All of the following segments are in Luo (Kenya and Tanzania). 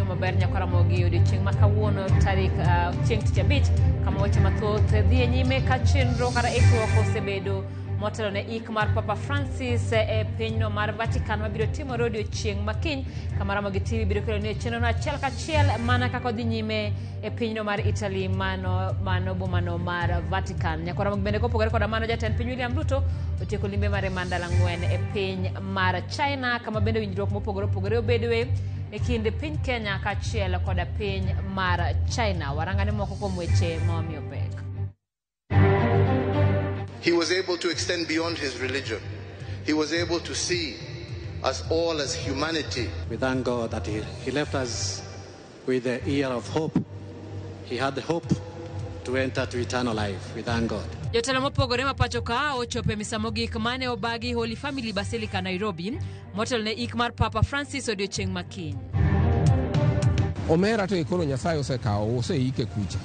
maber Nyakaramogi odiochieng' ma kawuono tarik chieng' tich abich kama weche mathoth dhi nyime ka chenro kata ikruok osebedo motelo ne ik mar Papa Francis e pinyno mar Vatican mabiro timore odiochieng' makiny kama Ramogi TV biro kelo ne chenro achiel kachiel mana kaka dhi nyime e pinyno mar Italy mano bomano mar Vatican. Nyakaramogi bende kopogore koda mano jatend piny William Ruto otieko limbe mare mandala 4 e piny mar China kama bende winjruok mopogore opogore obedoe e kind piny Kenya kachiel koda piny mar China. Warangane moko kuom weche mawamiyo pek. He was able to extend beyond his religion. He was able to see us all as humanity. We thank God that he left us with the ear of hope. He had the hope to enter to eternal life. We thank God. Jotelo mopogore mapacho ka ochope misamo gik mane obagi Holy Family Basilica Nairobi motelo ne ik mar Papa Francis odiochieng' makiny. Omera to ikoro Nyasaye osekawo oseike kucha.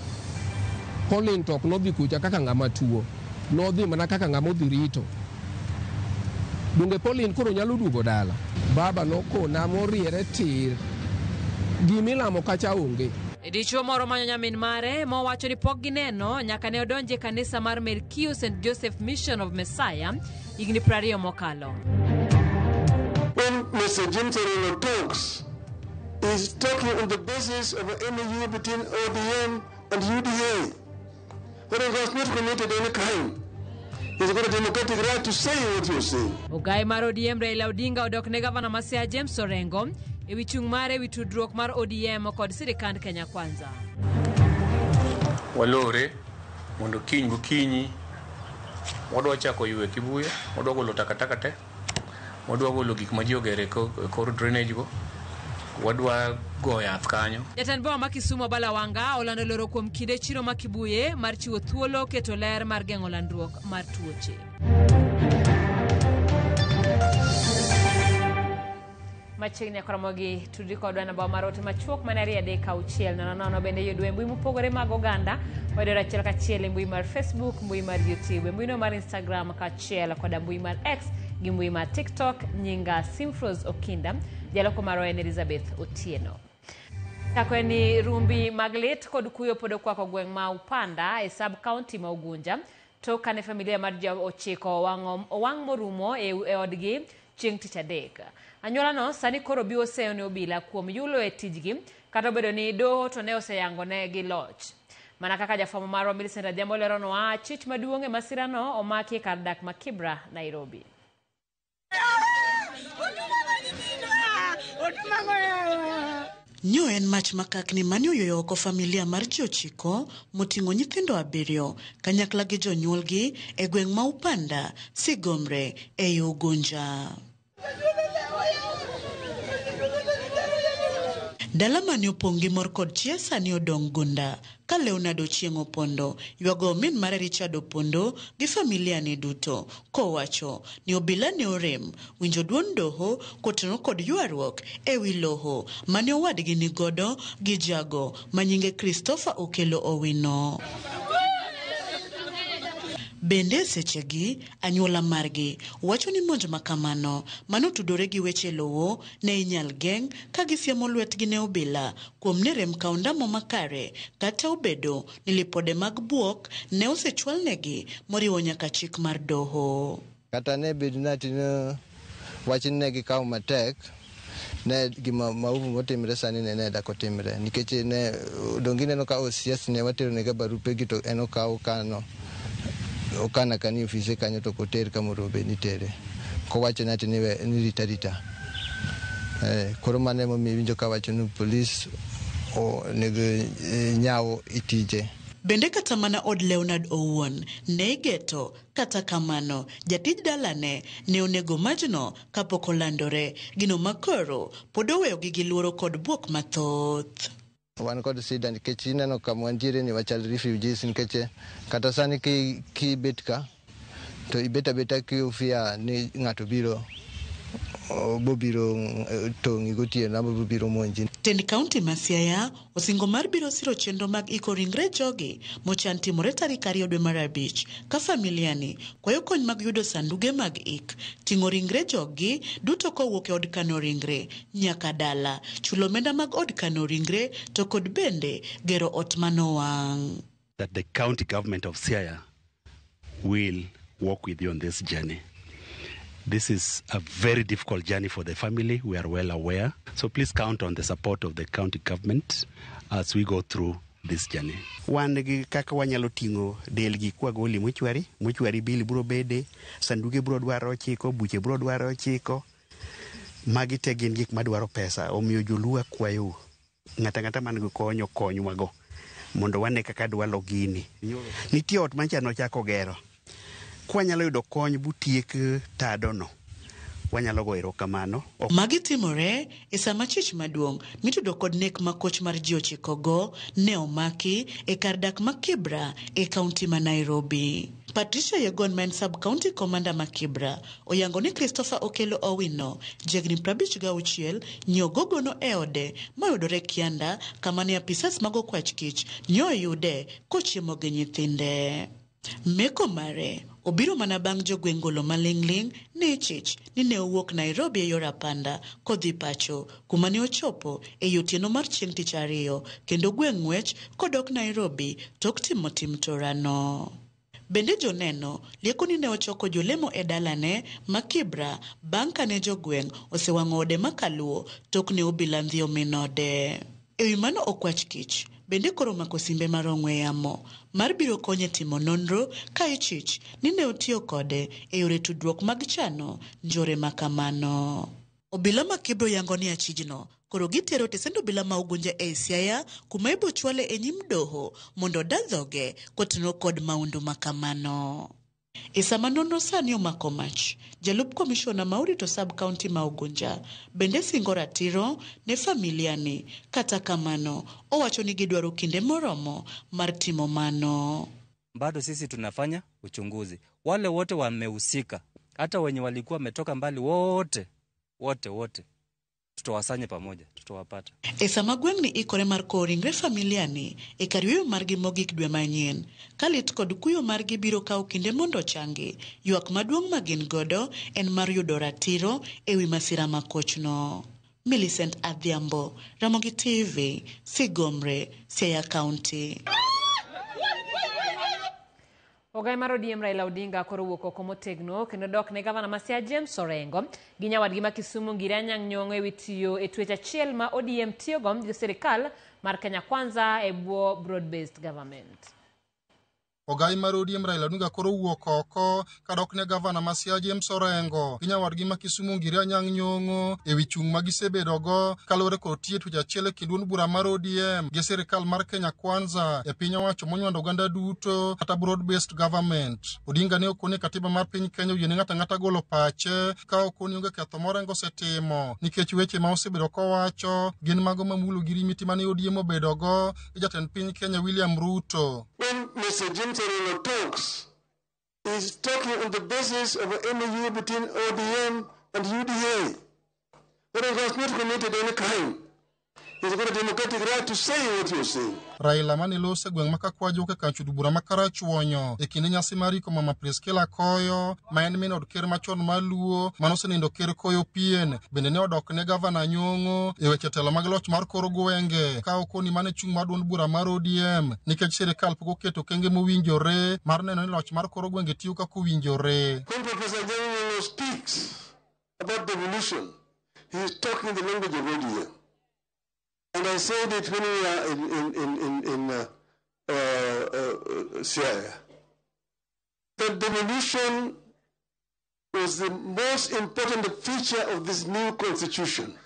Pauline tok nodhi kucha kaka ng'ama tuo. Nodhi mana kaka ng'ama odhi rito. Donge Pauline koro nyalo duogo dala. Baba nokona moriere tir. Gimilamo kacha onge. Dichuo moro manyo nyamin mare mowacho ni pok gineno nyaka ne odonje kanisa mar Melkio St. Joseph Mission of Messiah higni 20 mokalo. When Mr. James Orengo talks, he's talking on the basis of an MOU between ODM and UDA. Orengo has not committed any crime. He's got a democratic right to say what you say. Ogai mar ODM Raila Odinga odok ne Gavana ma Siaya James Orengo ewi chung' mare ewi tudruok mar ODM kod sirikand Kenya Kwanza. Walore mondo kiny gokinyi wadwa chako ywe kibuye, wadwa golo takataka te, wadwa golo gik ma ji ogere kor drainage go, wadwa go yath kanyo. Jatend boma ma Kisumu Bala Wanga olando loro kuom kinde chiro ma Kibuye mar chiwo thuolo keto ler mar geng'o landruok mar tuoche. Machiegni Nyakaramogi tudri kodwa na boma marote machuok manari adek auchiel nono bende yudwe mbui mopogore mag oganda wadora achiel kachiel mbui mar Facebook, mbui mar YouTube, mbui no mar Instagram kachiel koda mbui mar X gi mbui mar TikTok nyinga Simfros Okinda jaloko maro en Elizabeth Otieno. Tako ni rumbi maglet kod kuyo podo kwako gweng' ma Upanda e sub county ma Ugunja to kane familia mar ja ochiko wang' morumo e odgi chieng' tich adek. Anyuola no sani koro bi oseyo ne obila kuom yulo e tijgi kata bedo ni doho to ne oseyango ne gi loch. Mana kaka jafwambo marwa Millicent Adhiambo lero no chich maduong' e masira no omaki kar dak ma Kibra, Nairobi. Nyo en mach makakni mani oyoyo oko familia mar ji ochiko moting'o nyithindo 7 kanyakla gi jonyuolgi e gweng' ma Upanda, Sigomre e Ugunja. Dala mani opong' gi mor kod chia sani odong' gunda ka Leonardo Chieng' Opondo ywago min mare Richard Opondo gi familia ni duto kowacho ni obila ne orem winjo duond doho kotenore kod ywaruok e wi loho mane owadgi ni godo gi jago manyinge Christopher Okelo Owino. Bende sechegi anyuola margi wacho ni monj makamano mano tudore gi weche lowo ne inyal geng' ka gisiemo lwetgi ne obila kuom ne rem kaundamo makare kata obedo ni lipode mag buok ne osechwalnegi moriwo nyaka chik mar doho. Kata ne bedo natino wachin ne gi kaw matek ne gima mauvu motimre sani ne dako timre nikech ne dongine no ka osias ne watero ne ga barupe gi to eno kaw kano okana kani ofise kanyo to koter kamoro be nitere ko wacho nati ni ritarita koro mane mo winjo ka wacho ni police o nego nyawo itije. Bende kata mana od Leonard owuon ne igeto kata kamano jatij dalane ne onego majno kapok olandore gino makoro pod oweyogi gi luoro kod buok mathoth. Wan kod sida nikech ineno kama wantiere ni wachal refugees nikech kata sani ki bet ka to ibeta ki ufia ni ng'ato biro bobiro tongi gotieno bobiro monji. Tend kaunti ma Siaya osingo mar biro siro chenro mag iko ringre jogi mochan timore tarik 2 dwe mar abich ka familiani kwayo kony mag yudo sanduge mag ik ting'o ringre jogi duto kowuok e od kano ringre nyaka dala chulo omenda mag od kano ringre to kod bende gero ot manowang'. That the county government of Siaya will work with you on this journey. This is a very difficult journey for the family. We are well aware. So please count on the support of the county government as we go through this journey. Wan gi kaka wanyalo tingo del gi kwa goli mochwari bili bro bede, sanduge bro dwaro chiko, buche bro dwaro chiko. Magi te gin gik madwaro pesa, omiyo joluo kwayo. Ngata man go konyo mago. Mondo wane kaka dwalo gini. Nitie ot manchano chako gero. Kwanyalo yudo kony butiek tadono. Wanyalo go erokamano. Magi timore e sama chich maduong' mitudo kod nek makoch mar ji 9 go ne omaki e kar dak ma Kibra e kaunti ma Nairobi. Patricia Yegon maen sub-county commander ma Kibra oyango ni Christopher Okelo Owino jegni 56 nyogogono e ode mayudore Kianda kama ne apisas mag okwach kich nyoyude kochiemo gi nyithinde. Meko mare obiro mana bang' jogwengolo maling'ling ne chich ni ne owuok Nairobi e yor apanda kodhi pacho kuma ne ochopo e otieno mar chieng' tich ariyo kendo gweng' ng'wech kodok Nairobi tok timo tim torano. Bende joneno lieko ni ne ochoko jolemo e dalane ma Kibra bang' kane jogweng' osewang'o ode makaluo tok ne obila ndhiyo minode. Ewi mano okwach kich bende koro mako simbe mar ong'we yamo mar biro konye timo nonro ka ichich ni ne otiyo kode e yore tudruok mag chano njore makamano. Obila ma Kibro yango ni achijno koro gitero tesendo obila ma Ugunja e Siaya kuma ibo chwale e nyim doho mondo dadhoge kotino kod maundu makamano. E sama nonro sani omako mach, jalup komishona maurito sub-county ma Ugunja bende singo ratiro ne familiani kata kamano owacho ni gidwaro kinde moromo mar timo mano. Bado sisi tunafanya uchunguzi. Wale wote wamehusika, hata wenye walikuwa wametoka mbali wote tutawasanya pamoja, tutawapata. E sama gweng' ni ikore mar kowo ringre familiani e kar yweyo margi mogik dwe manyien, kalit kod kuyo margi biro kawo kinde mondo changi, ywak maduong' ma gin godo en mar yudo ratiro e wi masira makochno. Millicent Adhiambo, Ramogi TV, Sigomre, Siaya County. Ogai mar ODM Raila Odinga koro wuok oko motegno kendo dok ne gavana ma Siaya James Orengo gi nyawadgi ma Kisumu Ngire Anyang' Nyong'o ewi tiyo e twech achiel ma ODM tiyogo gi sirikal mar Kenya Kwanza e bwo broad-based government. Ogai mar ODM Raila Odinga koro wuok oko kadok ne gavana ma Siaya James Orengo gi nyawadgi ma Kisumu Ngire Anyang' Nyong'o ewi chung' ma gisebedogo kaluwore kod tiyo twech achiel e kind duond bura mar ODM gi sirikal mar Kenya Kwanza e piny owacho monywando oganda duto kata broad-based government. Odinga ne okone katiba mar piny Kenya oyiene ng'ata golo pache ka okone onge ketho Orengo osetimo nikech weche ma osebedo kowacho gin mago mamulo gi rimiti mane ODM obedogo gi jatend piny Kenya William Ruto. When Mr. Jim Terino talks, he's talking on the basis of an MOU between ODM and UDA. Orengo has not committed any crime. He's got a democratic right to say what you're saying. Raila mane lose gweng' makakwajo ke kanchudu bura makarachuonyo e kinde nyasi mar iko mama Priskela Koyo ma en min od ker machon maluo manosenindo ker Koyo pien bende ne odok ne gavana Nyong'o e weche telo mag loch mar koro gwenge ka okoni mane chung' mar duond bura mar ODM nikech sirikal pok oketo kenge mowinjore mar neno ni loch mar koro gwenge tiyo kaka owinjore. When Professor Nyong'o speaks about devolution, he is talking the language of ODM. And I said it when we were in Siaya. The devolution was the most important feature of this new constitution.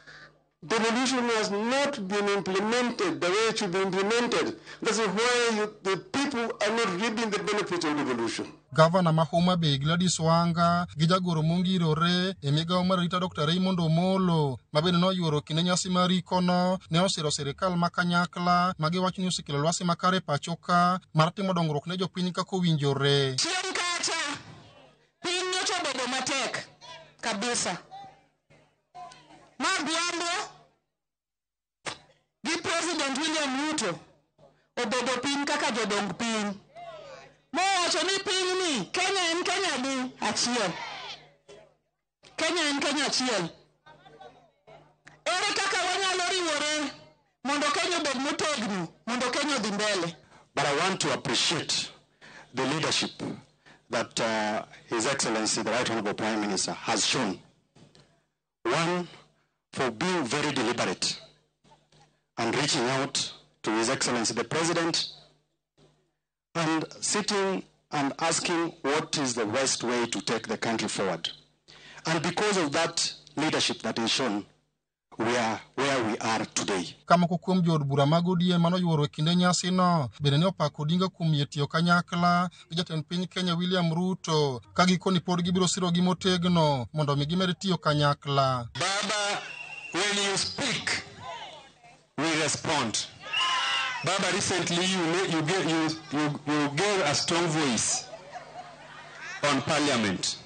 Devolution has not been implemented the way it should be implemented. That's why the people are not reaping the benefits of devolution. Gavana ma Homa Bay Gladys Wanga gi jagoro mongirore e migawo mar rita Dr. Raymond Omolo ma bende noyuoro kinde nyasi mar ikono ne osiro sirikal ma kanyakla ma giwacho ni osekelo lwasi makare pachoka mar timo dongruok ne jopiny kaka owinjore. Chien kacha piny nyocha obedo matek kabisa. Mabiambo gi President William Ruto obedo piny kaka jodong piny. Mowacho ni piny ni Kenya en Kenya di achiel. Kenya en Kenya achiel. Ere kaka wanyalo riwore mondo Kenya obed motegno, mondo Kenya odhi mbele. But I want to appreciate the leadership that His Excellency, the Right Honorable Prime Minister, has shown. One, for being very deliberate and reaching out to His Excellency, the President, and sitting and asking what is the best way to take the country forward. And because of that leadership that is shown, we are where we are today. Kama kukum jod bura magodie mano yuoro kinde nyasi no bende ne opako Odinga kuom yetiyo kanyakla gi jatend piny Kenya William Ruto ka gikoni pod gibiro siro gi motegno mondo mi gimed tiyo kanyakla. Baba, when you speak, we respond. Baba, recently you gave a strong voice on Parliament.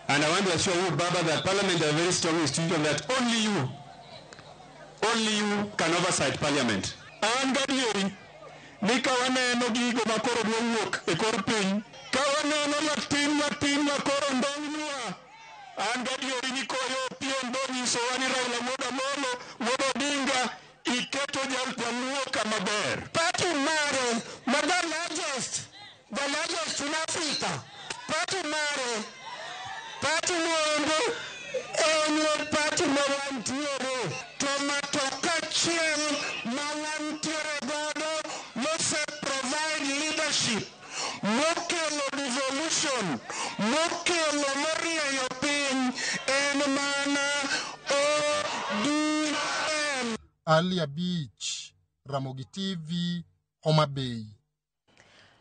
And I want to assure you, Baba, that Parliament is a very strong institution that only you can oversight Parliament. And gadieri, ni kawaneno gigo makoro duwuok e kor piny, kawaneno latin makoro ndong'nwa, and gadieri ni koyo pion donyiso wani Raila Wuod Odinga iketo jaluo kama ber. Party mare, the largest in Africa. Party mare, party mondo, enye party mawantiere, tomatoka chiem mawantiere godo, mose provide leadership, mokelo devolution, mokelo morieyo piny, en mana ODM. Alia Beach, Ramogi TV, Homa Bay.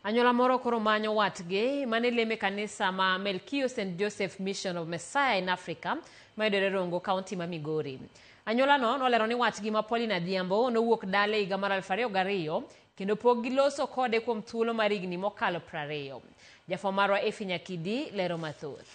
Anyola moro koro manyo watgi mane leme kanisa ma Melkio St. Joseph Mission of Messiah in Africa maidore Rongo County ma Migori. Anyola no nolero ni watgi ma Pauline Adhiambo nowuok dale higa mar 2002 kendo pok giloso kode kuom thuolo mar higni mokalo 20. Jafomarwa Efi Nyakidi lero mathoth.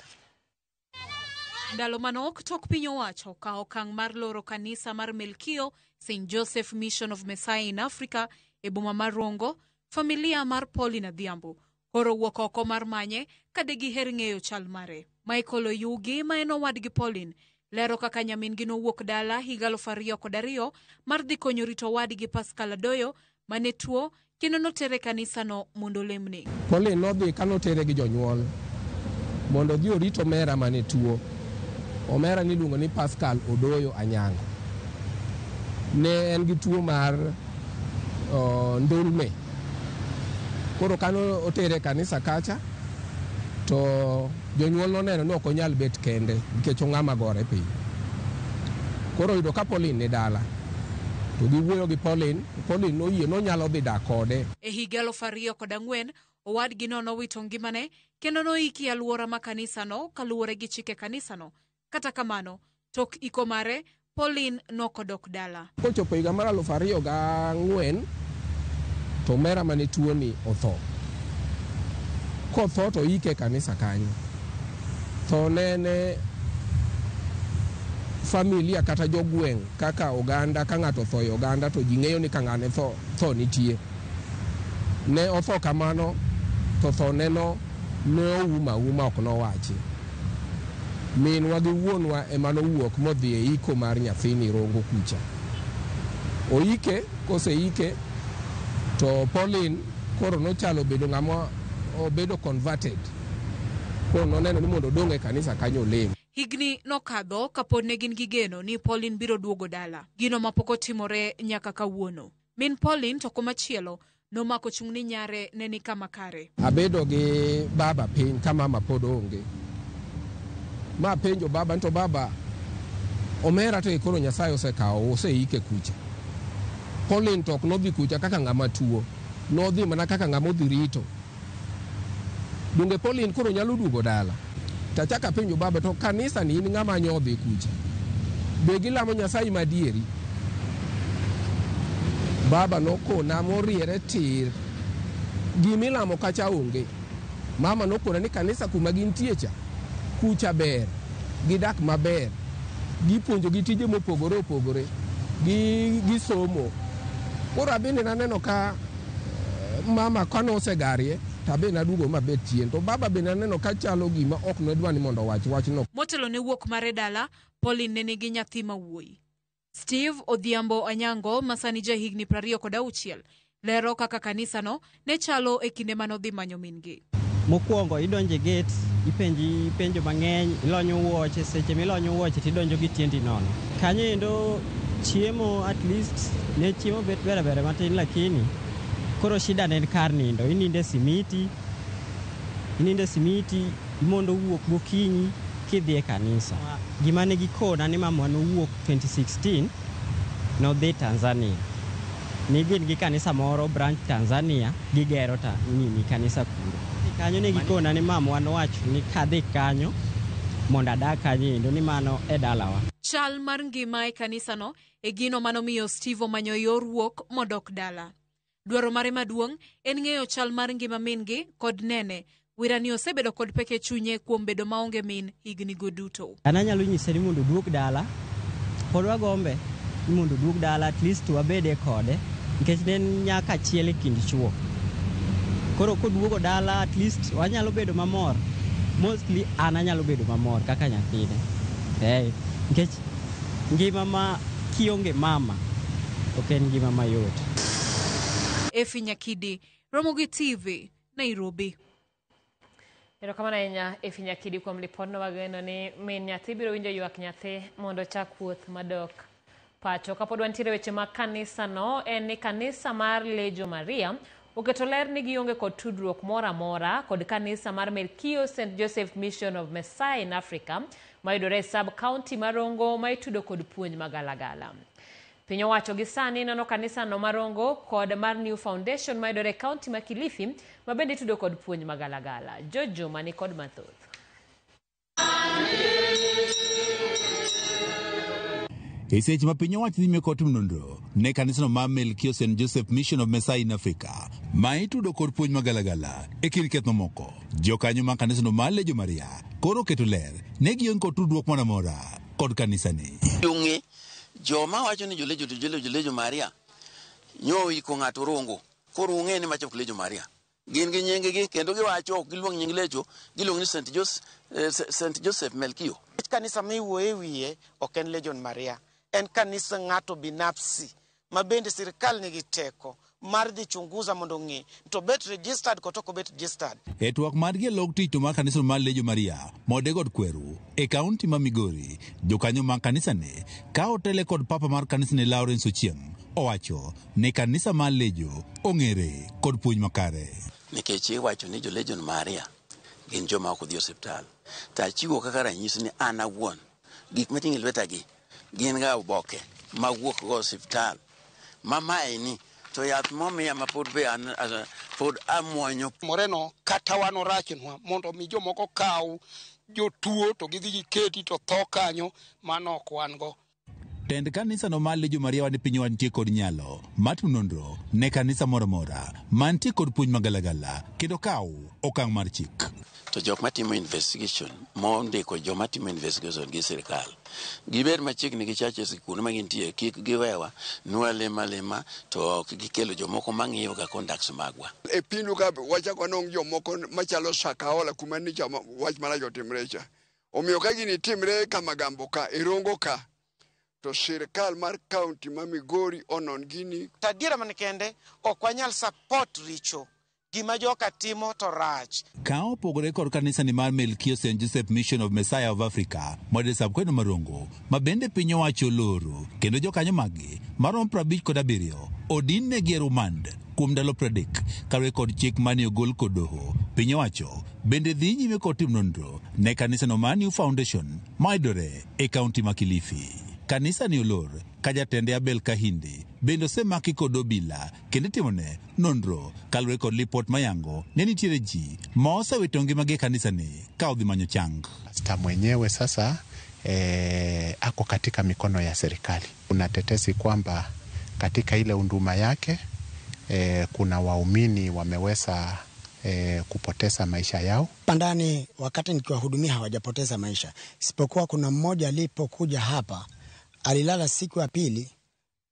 Ndalo manok tok piny owacho ka okang' mar loro kanisa mar Melkio St. Joseph Mission of Messiah in Africa e boma mar Rongo, familia mar Pauline Adhiambo koro wuok oko mar manye kade giher ng'eyo chal mare. Michael Oyugi ma en owadgi Pauline lero kaka nyamin-gi nowuok dala higa 2002 mar dhi konyo rito wadgi Pascal Adoyo mane tuo kendo notere kanisa no mondo lemne. Pauline nodhi kanotere gi jonyuol mondo dhi orito omera mane tuo. Omera niluongo ni Pascal Odoyo Anyango. Ne en gi tuo mar ndulme. Koro kano otere kanisa kacha to jonyuol noneno ni ok onyal bet kende nikech ong'ama gore piny. Koro yudo ka Pauline ne dala to giwuoyo gi Pauline noyie nonyalo dhi dak kode. E higa 2004 owadgi no nowito ngimane kendo noiki aluora ma kanisa no kaluwore gi chike kanisa no. Kata kamano tok iko mare Pauline nokodok dala. Kochopo higa mar 2004 to omera mane tuo ni otho. Kotho to ike kanisa kanyo. To nene familia kata jogweng' kaka oganda ka ng'ato otho e oganda to ji ng'eyo ni ka ng'ane tho nitie. Ne otho kamano to tho neno ne ouma ok nowachi. Minwa gi wuonwa ema nowuok modhi e iko mar nyathini Rongo kucha. Oike koseike to Pauline koro nochalo bedo ng'ama obedo converted. Koro noneno ni mondo odong' e kanisa kanyo lem. Higni nokadho kapod ne gin gigeno ni Pauline biro duogo dala. Gino mapoko timore nyaka kawuono. Min Pauline to komachielo nomako chung' ni nyare ne ni kama kare. Abedo gi baba piny ka mama pod onge. Ma penjo baba nto baba omera to koro Nyasaye osekawo oseike kucha. Pauline tok nodhi kucha kaka ng'ama tuo. Nodhi mana kaka ng'ama odhi rito. Dunge Pauline koro nyalo duogo dala. Tachaka penjo baba to kanisa ni in ng'ama nyodhi kucha. Be gilamo Nyasaye madieri. Baba nokona moriere tir. Gimilamo kacha onge. Mama nokona ni kanisa kuma gintie cha kucha ber, gidak maber, gipuonjo gi tije mopogore opogore gi somo. Koro abende naneno ka mama kano osegarie tabe nadugo mabet chien to baba be naneno ka chalo gima ok nodwa ni mondo wachno. Motelo ne wuok mare dala, Pauline ne nigi nyathi mawuoyi. Steve Odhiambo Anyango, masani jahigni 26, lero kaka kanisano ne chalo e kinde manodhi manyo mingi. Mokwongo idonje gate, ipenji penjo mang'eny, ilonyo wuoche, seche milonyo wuoche tidonjo gi tiendi nono. Kanyo endo chiemo at least ne chiemo bet bere matin, lakini koro shida ne kar nindo. Ininde simiti, imondo wuok gokinyi kidhi e kanisa. Gima ne gikona ni mamwa nowuok 2016 nodhi Tanzania. Ni gin gi kanisa moro branch Tanzania gigero ni kanisa kuro. Kanyo ne gikona ni mamwa nowacho ni kadhi kanyo mondo adak kanyo endo ni mano e dalawa. Chal mar ngima e kanisano e gino manomiyo Steve omanyo yor wuok modok dala. Dwaro mare maduong' en ng'eyo chal mar ngima mingi kod nene. Wirani osebedo kod peke chunye kuom bedo maonge min higni go duto. Anyalo nyise ni mondo duog dala, pod wagombe ni mondo duog dala, at least wabede kode, nikech ne nyaka achiel e kind chuo. Koro koduogo dala, at least wanyalo bedo mamor. Mostly anyalo bedo mamor kaka nyathine. Nikech ngima ma kionge mama ok en ngima mayot. Efi Nyakidi, Ramogi TV, Nairobi. Erokamano ahinya Efi Nyakidi kuom lipodno. Wageno ni min nyathi biro winjo ywak nyathi mondo chak wuoth madok pacho. Kapod wantiere weche mag kanisa no, en ni kanisa mar Lejo Maria oketo ler ni gionge kod tudruok moro amora kod kanisa mar Melkio St Joseph Mission of Messiah in Africa mayudore e sub county Marongo ma itudo kod puonj magalagala. Piny owacho gi sani nono kanisa no Marongo kod mar New Foundation mayudore e county ma Kilifi ma bende itudo kod puonj magalagala. Jojo mani kod mathoth. E seche ma piny owacho dhime kod nonro ne kanisa no mar Melkio St Joseph Mission of Messiah in Africa ma itudo kod puonj magalagala e kind ketho moko. Jokanyo ma kanisa no mar Lejo Maria koro keto ler ne gionge kod tudruok moro amora kod kanisa ni. Yunge joma wacho ni Lejo Maria nyowi ko ng'ato rongo koro ung'e ni machok Lejo Maria gin gi nyinge gi kendo giwacho ok giluong nying Lejo, giluong ni St Joseph Melkio. Kanisa miwuoye wiye ok en Lejo Maria, en kanisa ng'ato binafsi ma bende sirikal nigi teko mar dhi chunguza mondo ng'e to bet registered koto ko bet registered. E twak mar gi log tito mar kanisa mar Lejo Maria mode god Kweru e kaunti ma Migori, jokanyo mag kanisa ne ka otele kod papa mar kanisa ne Lawrence Ochieng owacho ne kanisa mar Lejo ong'ere kod puonj makare. Nikech iwacho ni Lejo Maria gin joma ok odhi osiptal. Ta chiwo kaka ranyisi ni an awuon gik mating'e lwetagi gin ga oboke ma wuok go osiptal. Mama eni to yath momiya ma pod be an pod amwonyo. Moreno kata wan orachnwa mondo mi jomoko kaw jotuo to gidhi giketi to tho kanyo, mano ok wan go. Tend kanisa no mar Lejo Maria wani piny wantie kod nyalo matim nonro ne kanisa moro amora mantie kod puonj magalagala kendo kaw okang' mar chik. To jok matimo investigation mondiko joma timo investigation gi sirikal giber machiegni gi churches kuno ma gintie kik giwewa nwale malema to ok gikelo jomoko mang'iyo ga conducts magwa. E pindu ka wachako nong jomoko machalo Shakahola kuma ni chama wach mana jotimrecha omiyo ka gini timre kama gambo ka Irongo ka to sirikal mar county ma Migori onon gini. Tadiera man kende ok wanyal support richo gima joka timo to rach. Ka opogore kod kanisa ni mar Melkio St Joseph Mission of Messiah of Africa mode sub kweno Marongo ma bende piny owacho loro kendo jokanyo magi marom 57 odin ne gi rumand kuom ndalo 30 kawe kod chik mane ogol kod doho. Piny owacho bende dhi nyime kod tim nonro ne kanisa no mar New Foundation mayudore e kaunti ma Kilifi. Kanisa ni olor ka jatende Abel Kahindi bende osemaki kod obila kendo timone nonro kaluwore kod lipot mayango ne nitiere ji ma osewito ngimagi e kanisa ni ka odhi manyo chang. Pastor mwenyewe sasa ako katika mikono ya serikali. Kuna tetesi kwamba katika ile unduma yake kuna waumini wameweza kupoteza maisha yao. Pandani wakati nikiwahudumia hawajapoteza maisha, isipokuwa kuna mmoja alipokuja hapa alilala siku ya pili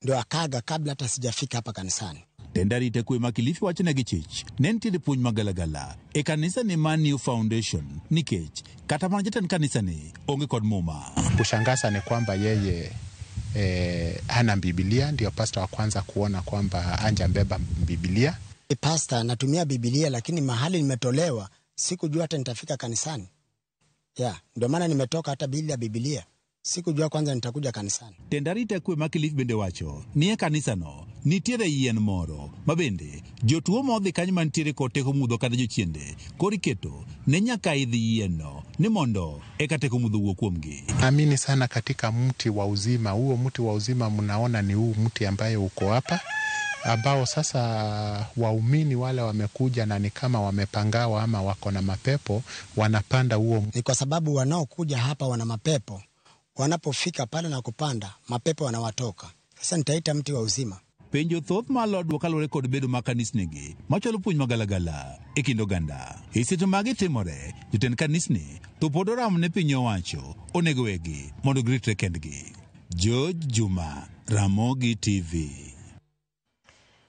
ndio akaga kabla hata sijafika hapa kanisani. Tendari tekwe makilifi wachina gichich nentiri puny magalagala e kanisa ni Man New Foundation nikech kata manjeta ni kanisa ni onge kod muma. Kushangaza ni kwamba yeye hana Biblia, ndio pastor wa kwanza kuona kwamba anjambeba Biblia. Pastor natumia Biblia lakini mahali nimetolewa sikujua hata nitafika kanisani. Ndio maana nimetoka hata bila Biblia. Sikujua kwanza nitakuja kanisani. Tendari tekwe makilifi bende wacho nie kanisa no nitiere yien moro mabende jotuo modhi kanyo mantiere koteko mudho kata jochiende koriketo ne nyaka idhi yien no ni mondo eka teko mudho wuok kuomgi. Amini sana katika mti wa uzima. Huo mti wa uzima mnaona ni huu mti ambaye uko hapa, ambao sasa waumini wale wamekuja na ni kama wamepangawa ama wako na mapepo wanapanda huo. Ni kwa sababu wanaokuja hapa wana mapepo. Wanapofika pale na kupanda, mapepo wanawatoka. Sasa nitaita mti wa uzima. Penjo thoth malod kalore kod bedo makanisnigi machalo puny magalagala e kind oganda. Seche magi timore, jotend kanisni to pod oram ne piny owacho onego wegi mondo giritre kendgi. George Juma, Ramogi TV.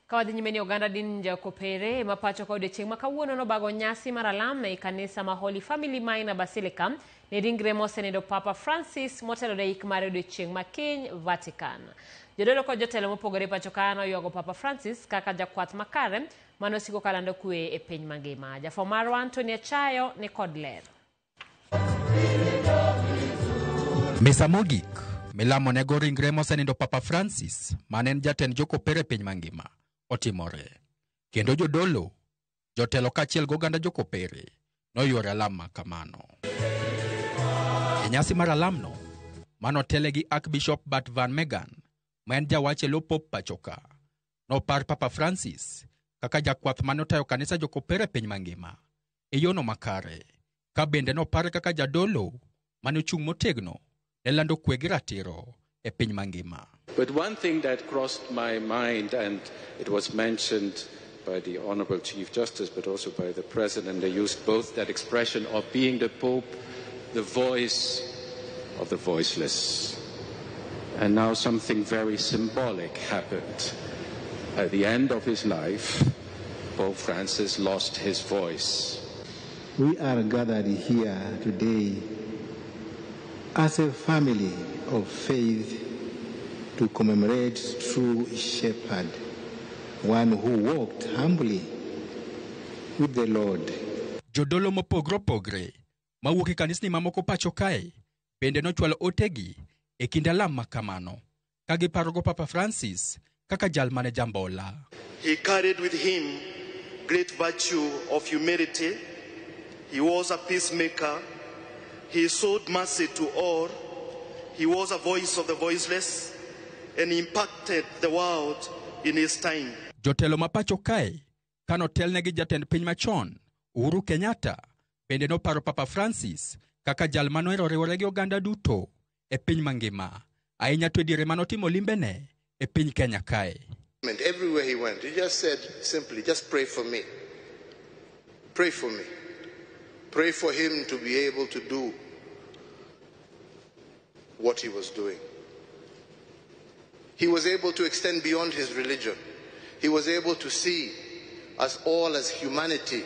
Kawadhi nyime ni oganda din Jokopere mapacho kwa odiochieng' makawuono nobago nyasi mar alam na kanisa ma Holy Family Minor Basilica ne ringre mosenindo Papa Francis motelo ne ik mar odiochieng' makiny Vatican. Jodolo kod jotelo mopogore pacho kano yuago Papa Francis kaka jakwath makare manosiko kalando kwe e piny mangima. Jafo marwa Antonia Chayo ni kod ler. Misa mogik milamo nego ringre mosenindo Papa Francis manen jatend Jokopere piny mangima otimore. Kendo jodolo, jotelo kachiel goganda Jokopere noyuoro alam kamano. E nyasi mar alamno manotele gi Archbishop Bart Van Megan maen jawache lo pop pachoka nopar Papa Francis kaka jakwath manotayo kanisa Jokopere piny mangima e yono makare, ka bende nopar kaka jadolo manochung' motegno e lando kwe gi ratiro e piny mangima. But one thing that crossed my mind, and it was mentioned by the Honorable Chief Justice, but also by the President, they used both that expression of being the Pope, the voice of the voiceless. And now something very symbolic happened. At the end of his life, Pope Francis lost his voice. We are gathered here today as a family of faith to commemorate true shepherd, one who walked humbly with the Lord. Jodolo mopogre mawuok e kanisni mamoko pacho kae bende nochwalo otegi e kind alam makamano ka giparogo Papa Francis kaka jal mane jambola. He carried with him great virtue of humility. He was a peacemaker. He showed mercy to all. He was a voice of the voiceless and impacted the world in his time. Jotelo mapacho kae kanotelne gi jatend piny machon Uhuru Kenyatta bende noparo Papa Francis kaka jal manohero riwore gi oganda duto e piny mangima, ahinya to diere manotimo limbene e piny Kenya kae. Everywhere he went, he just said simply, just pray for me. Pray for me. Pray for him to be able to do what he was doing. He was able to extend beyond his religion. He was able to see us all as humanity.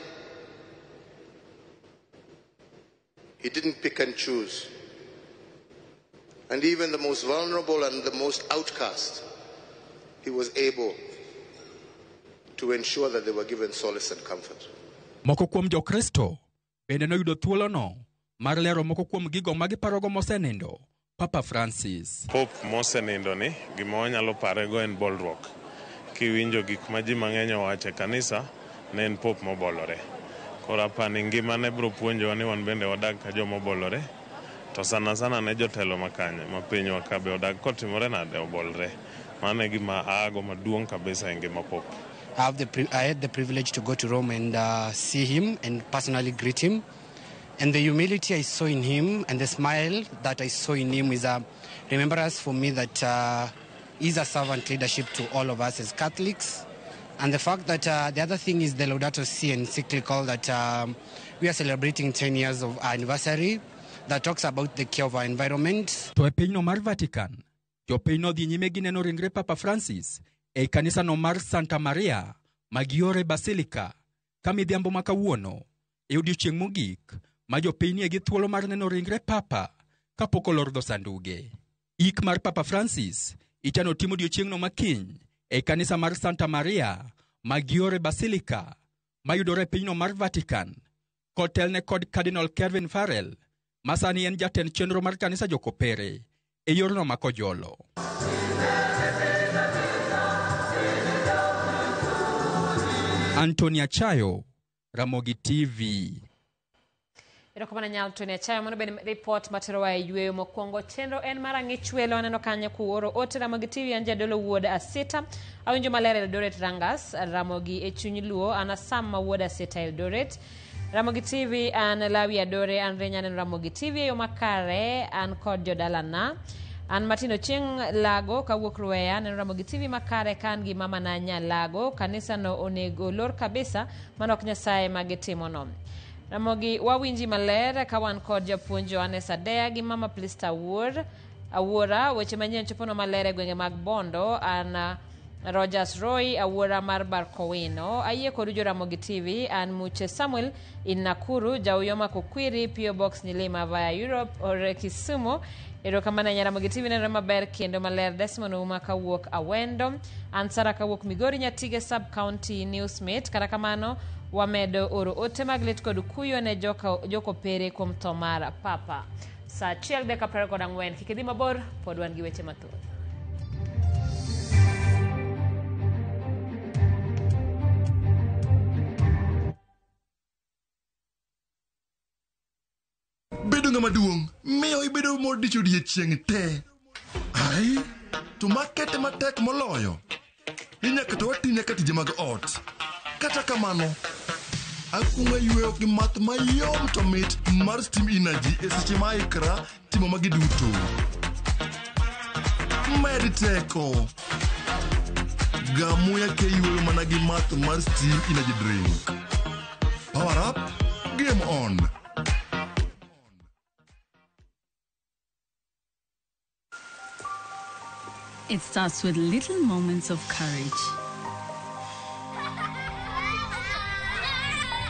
He didn't pick and choose. And even the most vulnerable and the most outcast, he was able to ensure that they were given solace and comfort. Moko kuom Jokristo bende noyudo thuolono mar lero moko kuom gigo magiparogo mosenindo Papa Francis. Pope mosenindo ni gima wanyalo parego en bolruok. Kiwinjo gik ma ji mang'eny owacho e kanisa, ne en Pope mobolore. Koro apani ngimane biro puonjowa ni wan bende wadag ka joma obolore. To sana ne jotelo makanye ma pinywa ka be odag kotimore nade obolre. Mano e gima aago maduong' kabisa e ngima Pope. I had the privilege to go to Rome and see him and personally greet him. And the humility I saw in him and the smile that I saw in him is a remembrance for me that he's a servant leadership to all of us as Catholics And the fact that the other thing is the Laudato Si encyclical that we are celebrating 10 years of our anniversary that talks about the care of our environment. To e pinyno mar Vatican, jopiny nodhi nyime gi neno ringre Papa Francis e kanisano mar Santa Maria Maggiore Basilica ka midhiambo ma kawuono e odiechieng' mogik ma jopiny nie gi thuolo mar neno ringre Papa kapok olor dho sanduge. Ik mar Papa Francis ichano timo odiechieng'no makiny e kanisa mar Santa Maria Maggiore Basilica mayudore e pinyno mar Vatican kotelne kod Cardinal Kevin Farrell masani en jatend chenro mar kanisa jokopere e yorno makojolo. Antonia Chayo, Ramogi TV. Erokamano nyal Antonia Chayo, mano bende report materowa e yweyo mokwongo. Chenro en mar ang'ich aneno kanyo kuoro ote Ramogi TV an jadolo wuod Asita. Awinjo maler Eldoret Rangas, Ramogi e chuny luo an Asam ma wuod Asita Eldoret. Ramogi TV an Lawi Adore an Renya en Ramogi TV yo makare an kod jodalana. An Martino Ching Lago kawuok Rueya en Ramogi TV makare kan gi mama na nya Lago kanisa no onego lor kabisa manok Nyasaye magitimo no. Ramogi wawinji maler kawan kod japuonj Johannes Adea gi mama Plista Awuora weche manyien chopono maler e gwenge mag Bondo an Rogers Roy Awuora mar Barkowino ayie kod jo Ramogi TV an Muche Samuel in Nakuru Jauyoma Kukwiri PO Box Nilima via Europe ore Kisumu. Erokamano Ramogi TV neno maber kendo maler. Desmond Uma kawuok Awendo an Sara kawuok Migori Nyatige Sub County Newsmate. Kata kamano wamedo oro ote maglit kod kuyo ne joko pere kuom tho mar Papa. Sa 1:14 kik idhi mabor pod wan gi weche mathoth. Bedo ng'ama duong' miyo ibedo modicho odiechieng' te. Ai, to makete matek moloyo. Inyaka to watine ka tije mag ot. Kata kamano, akunga yweyo gi math mayom to mit mar Steam Energy e seche ma ikra timo magi duto. Med teko. Gamuya ke yweyo mana gi math mar Steam Energy drink. Power up, game on. It starts with little moments of courage.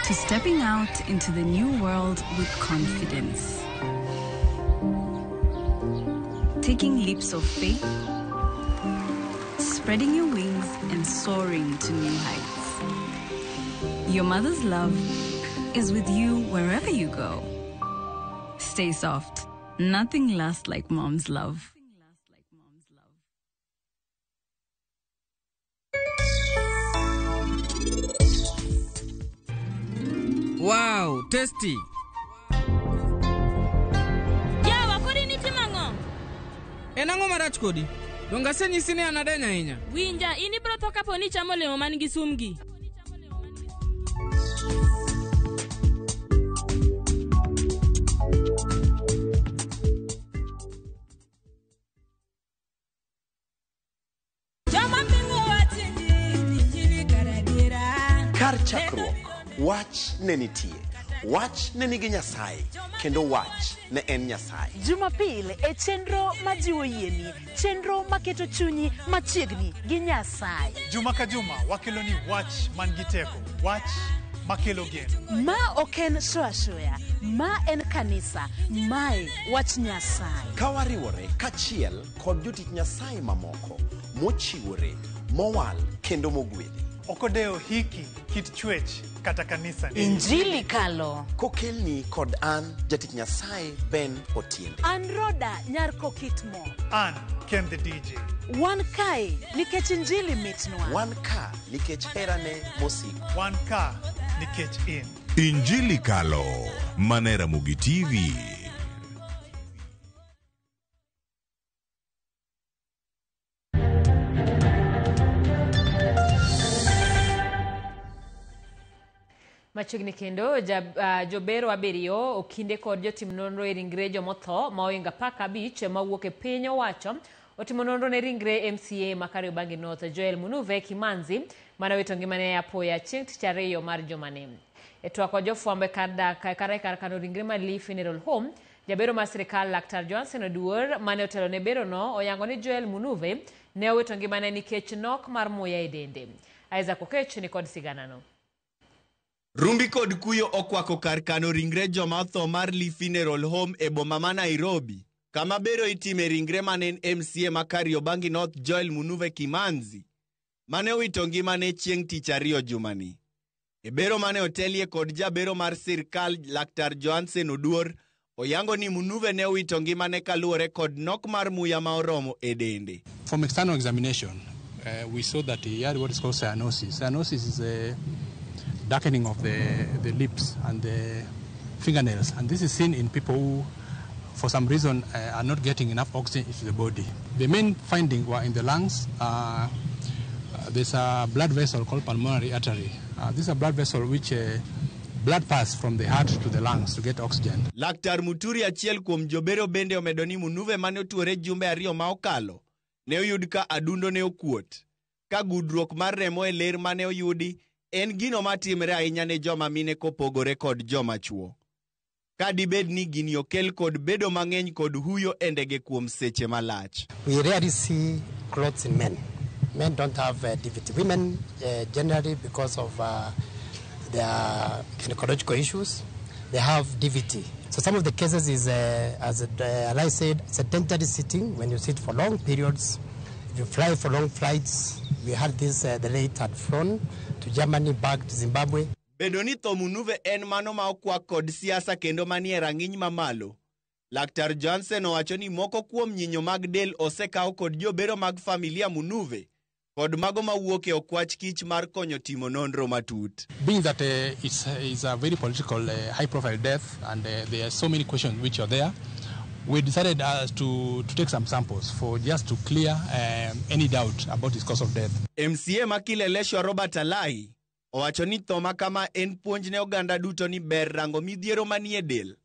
To stepping out into the new world with confidence. Taking leaps of faith. Spreading your wings and soaring to new heights. Your mother's love is with you wherever you go. Stay soft. Nothing lasts like mom's love. Wow, tasty. Yawa, kodi ni timango? Enango marach kodi. Donga se nyisi ne anadenya hinya. Winja, ini bro toka poni chamo lemo man gi sumgi. Kar chakruok, wach ne nitie. Wach ne nigi Nyasaye, kendo wach ne en Nyasaye. Jumapil e chenro majiwo yieni, chenro maketo chunyi machiegni gi Nyasaye. Juma ka juma wakeloni wach man gi teko, wach makelo geno. Ma oken shoya, ma en kanisa, mae wach Nyasaye. Ka wariwore kachiel kod jotich Nyasaye mamoko, mochiwore, mowal kendo mogwedhi. Okodeo hiki kit chwech kata kanisa ni. Injili kalo. Kokelni kod an jatich Nyasaye Ben Otiende. An Roda Nyarko Kitmo. An Ken the DJ. Wan kai nikech injili mitnwa. Wan ka nikech herane mosiko. Wan ka nikech in. Injili kalo manera Ramogi TV. Machiegni kendo jobero abiriyo okinde kod jotim nonro e ringre jomotho maoinga paka bich mawuok e piny owacho otimo nonro ne ringre MCA ma Kariobangi North Joel Munuve Kimanzi mane owito ngimane apoya chieng' tich ariyo mar jumani. E twak jofwambo kar kano ringre mar Lee Funeral Home, jabero mar sirikal Laktar Johnson Oduor mane otelo ne bero no oyango ni Joel Munuve ne owito ngimane nikech nok mar muya e dende. Isaac Okech ni kod siganano. Rumbi kod kuyo okwako kar kano ringre joma otho mar Lee Funeral Home e boma ma Nairobi, kama bero itime ringre manen MCA ma Kariobangi North Joel Munuve Kimanzi mane owito ngimane chieng' tich ariyo jumani. E bero mane otelie kod jabero mar sirkal Laktar Johnson Oduor oyango ni Munuve ne owito ngimane kaluwore kod nok mar muya ma oromo e dende. From external examination, we saw that he had what is called cyanosis. Cyanosis is a darkening of the lips and the fingernails, and this is seen in people who for some reason are not getting enough oxygen into the body. The main finding were in the lungs. There's a blood vessel called pulmonary artery. This is a blood vessel which blood pass from the heart to the lungs to get oxygen. Laktar Muturi achiel kuom jobero bende omedo ni Munuve mane otuore jumbe ariyo ma okalo ne oyud ka adundo ne okuot, ka gudruok mar remo e ler mane oyudi en gino matimre ahinya ne joma mine kopogore kod joma chuo. Ka dibed ni gini okel kod bedo mang'eny kod huyo e ndege kuom seche malach. We rarely see clots in men. Men don't have DVT. Women generally, because of their gynecological issues, they have DVT. So some of the cases is, as I said, sedentary sitting. When you sit for long periods, if you fly for long flights, we had this, the late had flown to Germany, back to Zimbabwe. Bedo ni tho Munuve en mano ma okwak kod siasa kendo manie rang'iny mamalo. Laktar Johnson owacho ni moko kuom nyinyo mag del osekaw kod jobero mag familia Munuve kod mago mawuok e okwach kich mar konyo timo nonro matut. Being that it's a very political, high-profile death, and there are so many questions which are there, we decided to take some samples for just to clear any doubt about his cause of death. MCA Makileleshwa Robert Alai owacho ni tho makama en puonj ne oganda duto ni ber rango midhiero manie del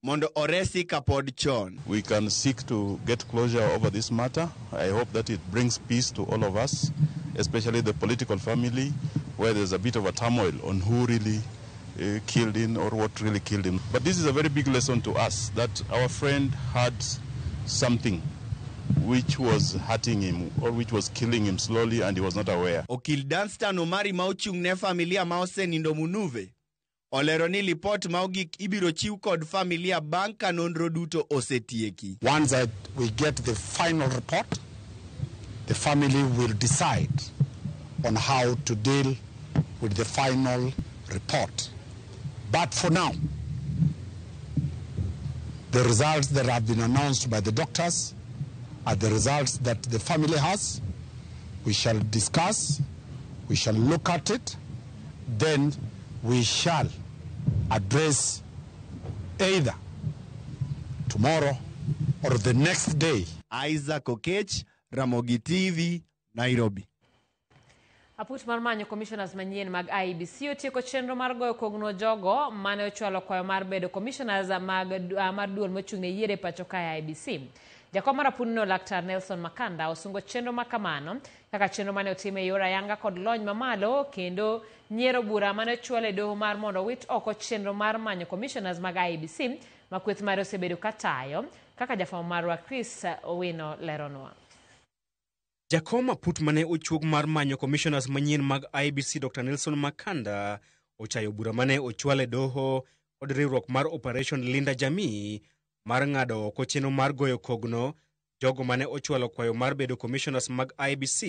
mondo oresi kapod chon. We can seek to get closure over this matter. I hope that it brings peace to all of us, especially the political family, where there's a bit of a turmoil on who really killed him or what really killed him. But this is a very big lesson to us, that our friend had something which was hurting him or which was killing him slowly and he was not aware. Okil Danstan Omari ma ochung' ne familia ma osenindo Munuve olero ni lipot ma ogik ibiro chiw kod familia bang' ka nonro duto osetieki. Once that we get the final report, the family will decide on how to deal with the final report. But for now, the results that have been announced by the doctors are the results that the family has. We shall discuss, we shall look at it, then we shall address either tomorrow or the next day. Isaac Okech, Ramogi TV, Nairobi. Aput mar manyo commissioners manyien mag IEBC otieko chenro mar goyo kogno jogo mane ochwalo kwayo mar bedo commissioners mar duol mochung' ne yiere pacho ka IEBC. Jakom mar apundno Laktar Nelson Makanda osungo chenro makamano kaka chenro mane otime yor ayanga kod lony mamalo kendo nyiero bura mane ochwalo e doho mar mondo wit oko chenro mar manyo commissioners mag IEBC makweth mare osebedo katayo kaka jafwambo marwa Chris Owino leronwa. Jakom aput mane ochuog mar manyo commissioners manyien mag IEBC Dr. Nelson Makanda ochayo bura mane ochwalo e doho kod riwruok mar Operation Linda Jamii mar ng'ado oko chenro mar goyo kogno jogo mane ochwalo kwayo mar bedo commissioners mag IEBC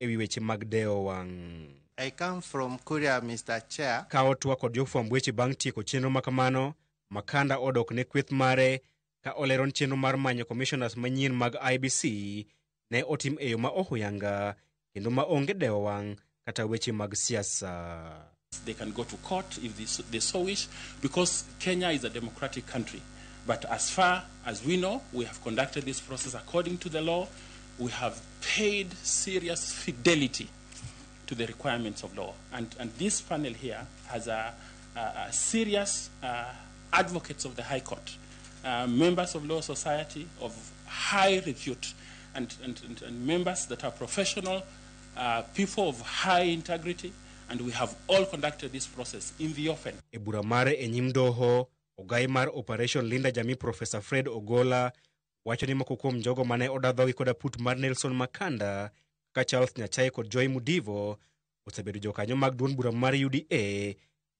ewi weche mag deo wang'. I come from Kuria, Mr. Chair. Ka otwa kod jofwamb weche bang' tieko chenro makamano, Makanda odok ne kweth mare ka oleron chenro mar manyo commissioners manyien mag IEBC ne otim e yo ma ohuyanga kendo ma onge deo wang' kata weche mag siasa. They can go to court if they so wish, because Kenya is a democratic country. But as far as we know, we have conducted this process according to the law. We have paid serious fidelity to the requirements of law. And this panel here has a serious advocates of the High Court, members of law society of high repute, and members that are professional people of high integrity, and we have all conducted this process in the open. E bura mare e nyim doho, ogai mar Operation Linda Jamii Professor Fred Ogola wacho ni moko kuom jogo mane odadhogi koda put mar Nelson Makanda ka Charles Nyachae kod Joy Mudivo osebedo jokanyo mag duond bura mar UDA,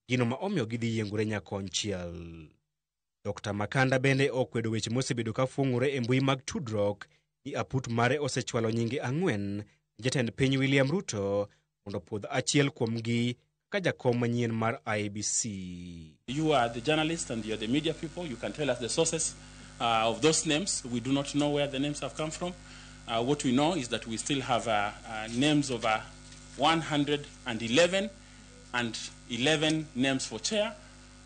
gino ma omiyo gidhi yiengore nyakonchiel. Dr. Makanda bende okwedo weche mosebedo ka fung'ore e mbui mag tudruok ni aput mare osechwalo nyinge 4 jatend piny William Ruto mondo puodh achiel kuomgi ka jakom manyien mar IEBC. You are the journalists and you are the media people. You can tell us the sources of those names. We do not know where the names have come from. What we know is that we still have names of 111 and 11 names for chair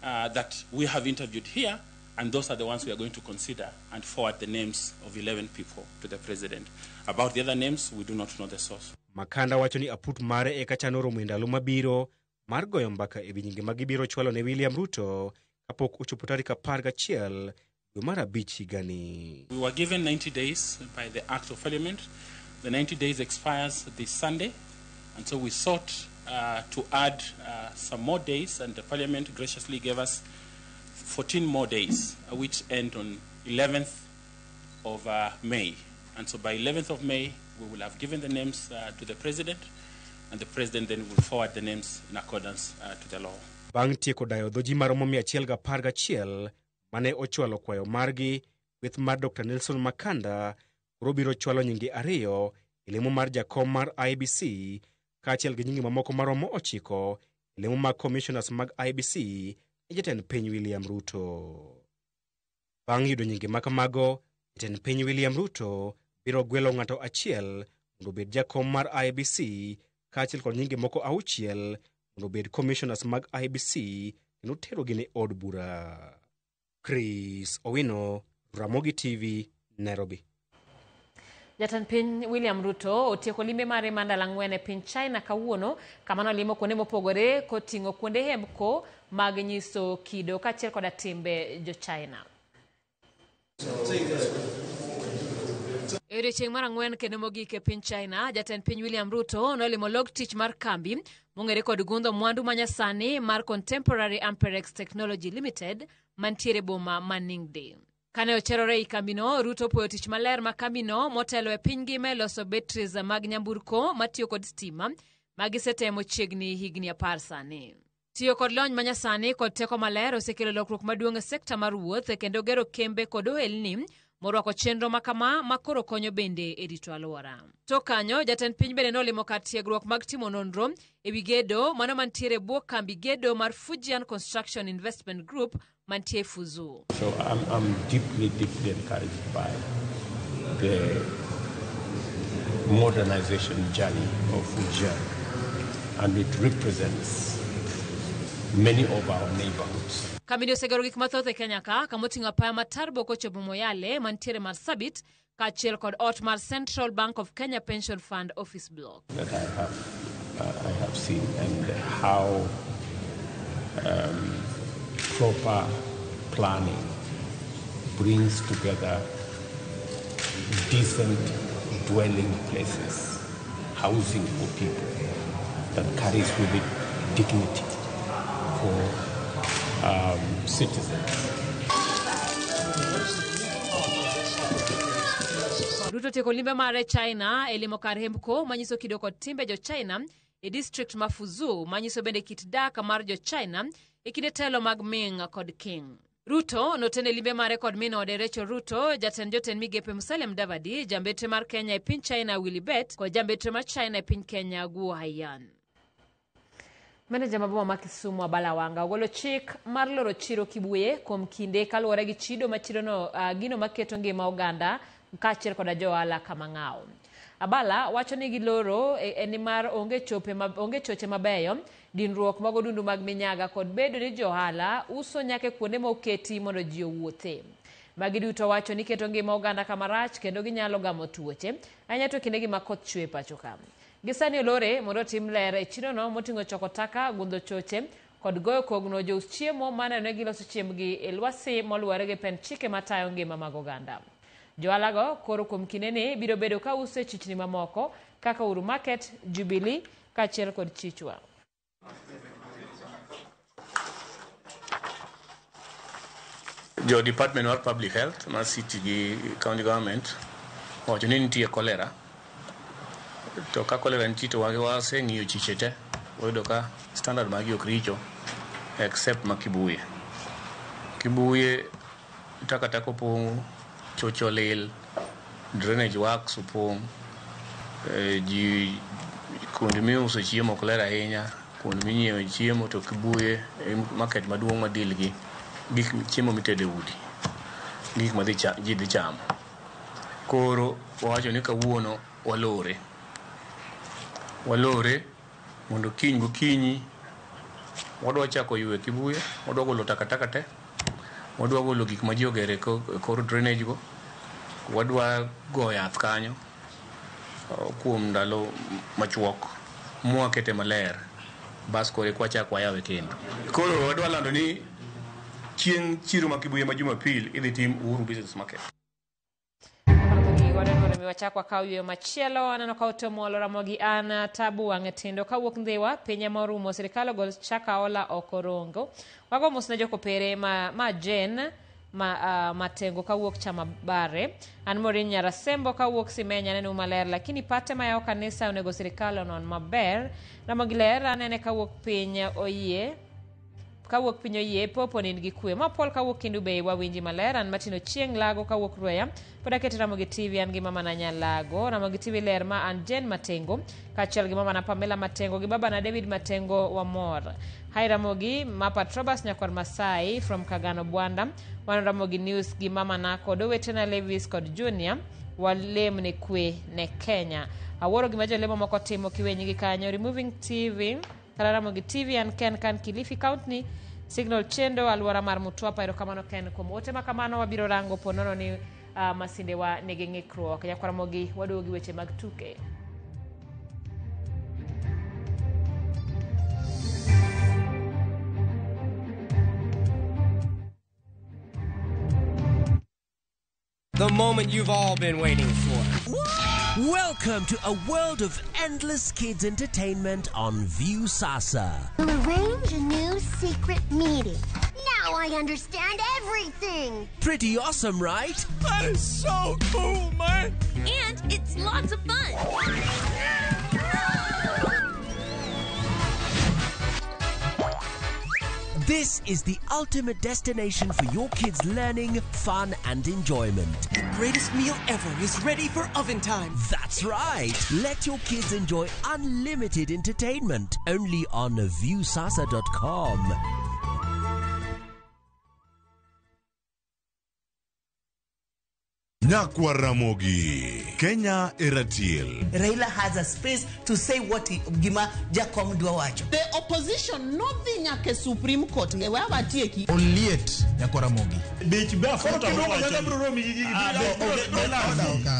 that we have interviewed here, and those are the ones we are going to consider and forward the names of 11 people to the president. About the other names, we do not know the source. Makanda wacho ni aput mare e kachano romo e ndalo mabiro mar goyo mbaka e nyinge magibiro chwalo ne William Ruto kapok ochopo tarik 11 dwe mar abich higani. We were given 90 days by the Act of Parliament. The 90 days expires this Sunday, and so we sought to add some more days, and the Parliament graciously gave us 14 more days, which end on 11th of May. And so by 11th of May, we will have given the names to the President, and the President then will forward the names in accordance to the law. Bang' tieko dayo dhoji maromo 111 mane ochwalo kwayo margi, with mar Dr. Nelson Makanda koro biro chwalo nyinge 2 e lemo mar jakom mar IEBC kaachiel gi nyinge mamoko maromo 9 e lemo mag commissioners mag IEBC e jatend piny William Ruto. Bang' yudo nyinge makamago, jatend piny William Ruto biro gwelo ng'ato achiel mondo obed jakom mar IEBC kaachiel kod nyinge moko 6 mondo obed commissioners mag IEBC kendo terogi ne od bura. Chris Owino, Ramogi TV, Nairobi. Jatend piny William Ruto otieko limbe mare mandala 4 e piny China kawuono, kamano limo kuonde mopogore koting'o kuonde hemko mag nyiso kido kaachiel koda timbe jo China. E odiechieng' mar 4 kendo mogik e piny China, jatend piny William Ruto nolimo log tich mar kambi mong'ere kod gundho mwandu manyasani mar Contemporary Amperex Technology Limited mantiere boma ma Ningde. Kane ocherore i kambino, Ruto puoyo tich maler ma kambino motelo e piny ngima e loso batteries mag nyamburko matiyo kod stima magisetemo chiegni higni 10 sani. Tiyo kod lony manyasani kod teko maler osekelo lokruok maduong' e sekta mar wuoth kendo gero kembe kod ohelni morwako chenro makama makoro konyo bende e rito alwora. To kanyo, jatend piny bende nolimo kar tiegruok mag timo nonro e wi gedo mano mantiere bwo kambi gedo mar Fujian Construction Investment Group mantie Fuzu. So I'm deeply encouraged by the modernization journey of Fujian, and it represents many of our neighborhoods. Kambi osegero gik mathoth e Kenya ka kamoting'o apaya matar bokochopo Moyale mantiere Marsabit kaachiel kod ot mar Central Bank of Kenya Pension Fund Office Block. That I have seen, and how proper planning brings together decent dwelling places, housing for people that carries with it dignity for citizens. Ruto tieko limbe mare China elimo kar hemko manyiso kido kod timbe jo China e district mafuzu manyiso bende kit dak mar jo China e kinde telo mag Ming kod King. Ruto notene limbe mare kod min ode Rachel Ruto, jatend joten migepe Musalia Mudavadi, jambetre mar Kenya e piny China Willy Bet kod jambetre mar China e piny Kenya Guo Haiyan. Meneja maboma ma Kisumu Abala Wanga ogolo chik mar loro chiro Kibuye kuom kinde kaluwore gi chido ma chirono gino maketo ngima oganda kaachiel koda johala kama ng'aw. Abala wacho ni giloro ni mar onge choche mabeyo, dinruok mag odundu mag minyaga kod bedo ni johala uso nyake kuonde moketi mondo ji owuothe. Magi duto wacho ni keto ngima oganda kama rach kendo ginyalo gamo tuoche, ahinya to kinde ma koth chwe pacho ka. Gisani olore mondo tim ler e chirono moting'o choko taka, gundho choche kod goyo kogno jous chiemo maneno ni giloso chiembgi e lwasi moluwore gi pend chike matayo ngima mag oganda. Joalago koro kuom kindeni biro bedo ka uso e chichni mamoko kaka Uru Market, Jubilee, kachiel kod Chichwa. Jo Department of Public Health, ma city gi county government, wacho ni nitie cholera. To ka cholera nitie to waseng'iyo chiche te, wayudo ka standard magi ok richo, except ma Kibuye. Kibuye takataka opong', chocho lil, drainage works opong', ji kuonde miuso chiemo ok ler ahinya, kuonde minyiewe chiemo to Kibuye market maduong' madil gi gik chiemo mitede udi, gik ma ji dhi chamo. Koro wacho ni kawuono walore mondo kiny gokinyi wadwa chako ywe Kibuye, wadwa golo takataka te, wadwa golo gik ma ji ogere kor drainage go, wadwa go yath kanyo kuom ndalo machuok mwakete maler, bas kore kwa chako wayawe kendo. Koro wadwa lando ni chieng' chiro ma Kibuye ma Jumapil idhi tim Uhuru Business Market. Wachakwa kauyo machielo anano ka otomuolo Ramogi an Tabu wang'e tindo kawuok Ndhiwa pinye morumo sirikal ogol chaka ola okorongo wago mos ne jokopere ma Jen Matengo kawuok Chama Bare an Morin Nyarasembo kawuok Simenya neno maler lakini pate ma yao kanisa onego sirikal onon maber Ramogi ler anene kawuok pinye oyie popo nigi kwe mapol kawuok Kindu Bay wawinji maler an Matino Chieng Lago kawuok Rweya poda kete Ramogi TV an gi mama na Nyalago Ramogi TV ler ma an Jen Matengo kachiel gi mama na Pamela Matengo gi baba na David Matengo wa Mor Hai Ramogi Mapa Trobas Nyakwar Masai from Kagano Bwanda wan Ramogi News gi mama na kod Wetena Levis kod Junior walem ne kwe ne Kenya aworo gi majo lemo moko timo kiwenyi gi kanyo Removing TV Ramogi TV an Ken kan Kilifi County Signal Chendo alwara mar Mutwapa erokamano Ken kuom ote makamano wabiro rango ponono ni masinde wa nigi ng'ikruok Nyakwar Ramogi waduogi weche mag tuke. The moment you've all been waiting for. Welcome to a world of endless kids entertainment on View Sasa. We'll arrange a new secret meeting. Now I understand everything. Pretty awesome, right? That is so cool, man. And it's lots of fun. This is the ultimate destination for your kids' learning, fun, and enjoyment. The greatest meal ever is ready for oven time. That's right. Let your kids enjoy unlimited entertainment only on viewsasa.com. Nyakwar Ramogi, Kenya Eratiel. Raila has a space to say what Gima Jakom Dwawacho. The opposition, nothing like a Supreme Court. Oliet, Nyakwar Ramogi.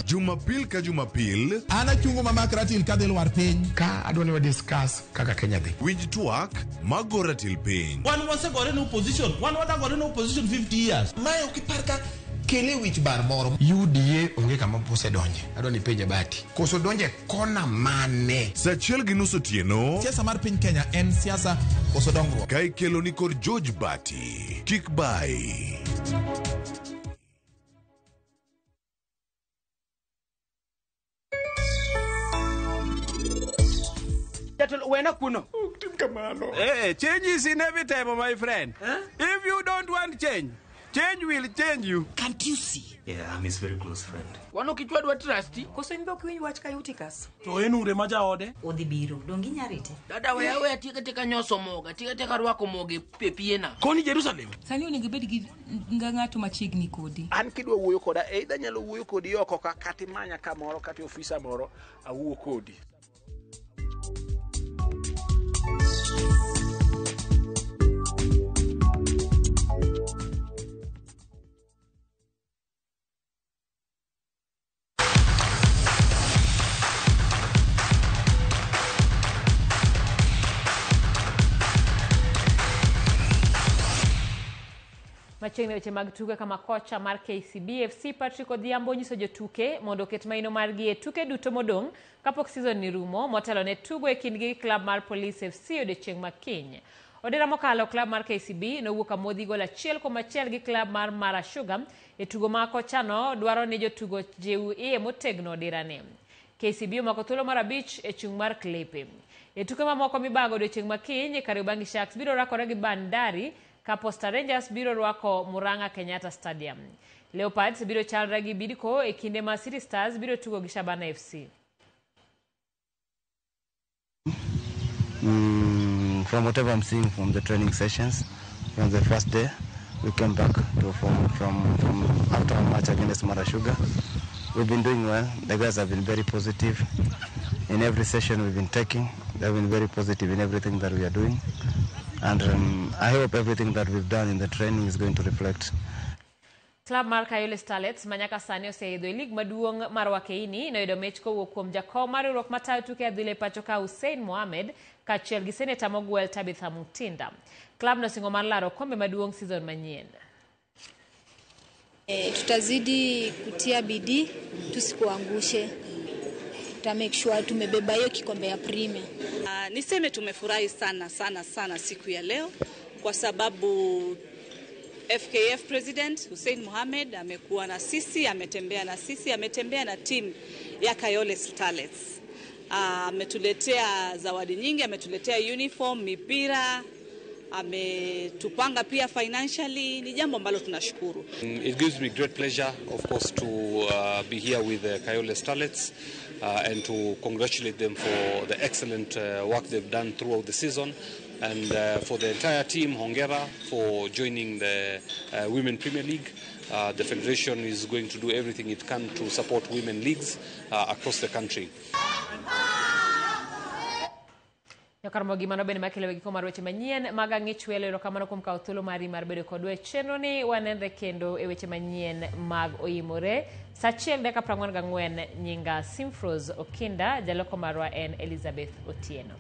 Jumapil ka Jumapil. Ana chungo mama Ratil ka del war piny. Ka adwani wa discuss kaka Kenya dhi. Winj twak mago Ratil piny. One was got in opposition. One was got in opposition 50 years. Mayo kiparka kele wich bar moro UDA onge kama pose donje adoni penje bati koso donje kona mane sachiel gi nusu tieno siasa mar piny Kenya en siasa koso dongruok kai kelo ni kod George Bati kik bai Wena kuno. Change is inevitable, my friend. If you don't want change will change you. Can't you see? Yeah, I'm his very close friend. Wano kichwa dwa trusty. Koso inbo kwinyi wach ka Eutychus. To enure maja ode. Odhi biro, dongi nyarite. Dada wewe tika nyoso moga, tika rwako moge pepiena. Koni Jerusalem. Sani onego bed gi ng'ato machiegni kodi. An kidwa wuoyo koda either nyalo wuoyo kodi oko kati manya kamoro kati ofisa moro awuo kodi. Machiegni weche mag tuke kama kocha mar KCB FC Patrick Odhiambo nyiso jotuke mondo oket maino margi e tuke duto modong' kapok season ni rumo, motelo ne tugo e kindgi gi klab mar Police FC odiechieng' makiny. Odira mokalo klab mar KCB nowuok amodhi gol 1-1 gi klab mar Mara Sugar e tugo ma kochano dwaro ni jotugo jiw iye motegno odirane. KCB omako thuolo mar 5 e chung' mar Klepe. E tuke mamoko mibago odiechieng' makiny, Kariobangi Sharks biro rakore gi Bandari ka Posta Rangers biro rwako Murang'a Kenyatta Stadium. Leopards biro chalre gi Bidco e kinde ma City Stars biro tugo gi Shabana FC. From whatever I'm seeing from the training sessions, from the first day, we came back from after our match against Mara Sugar. We've been doing well. The guys have been very positive. In every session we've been taking, they've been very positive in everything that we are doing. And I hope everything that we've done in the training is going to reflect. Club mar Kayole Starlets manyaka sani oseidho lig maduong' mar Wakeini noyudo mich kowuok kuom jakom mar riwruok matayo tuke adhule pacho ka Hussein Mohamed kaachiel gi seneta mogwel Tabitha Mutinda. Club nosingo mar laro kombe maduong' season manyien. Tutazidi kutia bidii tusikuangushe. Tuta make sure tumebeba hiyo kikombe ya Premier. Niseme tumefurahi sana siku ya leo kwa sababu FKF President Hussein Mohamed amekuwa na sisi, ametembea na sisi, ametembea na team ya Kayole Starlets. Ametuletea zawadi nyingi, ametuletea uniform, mipira, ametupanga pia financially, ni jambo ambalo tunashukuru. It gives me great pleasure, of course, to be here with the Kayole Starlets and to congratulate them for the excellent work they've done throughout the season. And for the entire team, hongera for joining the Women Premier League. The Federation is going to do everything it can to support women leagues across the country. Karamogi mano bende makelo wegi komar weche manyien maga ng'ich welo erokamano kuom kawo thuolo mari mar bedo kodwa e chenro ni wanenre kendo e weche manyien mag oimore. Saa 1:44 nyinga Simfros Okinda, jaloko marwa en Elizabeth Otieno.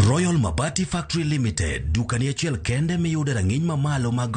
Royal Mabati Factory Limited, dukani achiel kende miyude rang'iny mamalo mag